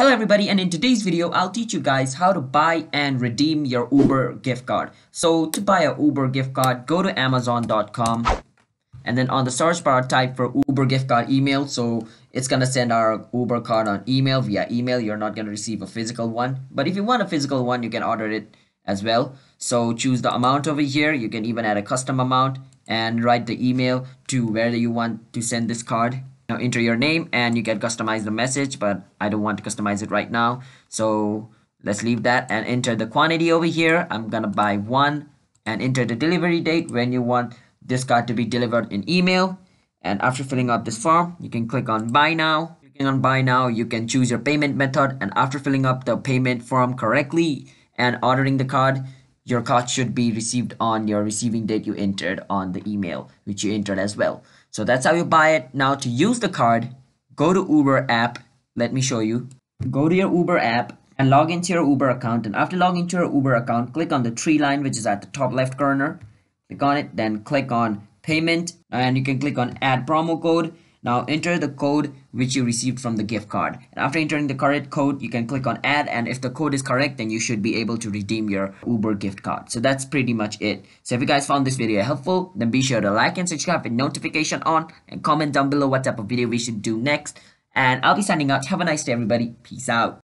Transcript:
Hello everybody, and in today's video I'll teach you guys how to buy and redeem your Uber gift card. So to buy a Uber gift card, go to amazon.com and then on the search bar type for Uber gift card email. So it's gonna send our Uber card on email. Via email, you're not gonna receive a physical one, but if you want a physical one, you can order it as well. So choose the amount over here. You can even add a custom amount and write the email to where you want to send this card. Now enter your name and you can customize the message, but I don't want to customize it right now, so let's leave that and enter the quantity over here. I'm gonna buy one and enter the delivery date when you want this card to be delivered in email. And after filling up this form, you can click on buy now. Clicking on buy now, you can choose your payment method, and after filling up the payment form correctly and ordering the card, your card should be received on your receiving date you entered on the email, which you entered as well. So that's how you buy it. Now to use the card, go to Uber app. Let me show you. Go to your Uber app and log into your Uber account. And after logging into your Uber account, click on the three line which is at the top left corner. Click on it, then click on payment, and you can click on add promo code. Now enter the code which you received from the gift card, and after entering the correct code, you can click on add, and if the code is correct, then you should be able to redeem your Uber gift card. So that's pretty much it. So if you guys found this video helpful, then be sure to like and subscribe with notification on, and comment down below what type of video we should do next. And I'll be signing out. Have a nice day everybody. Peace out.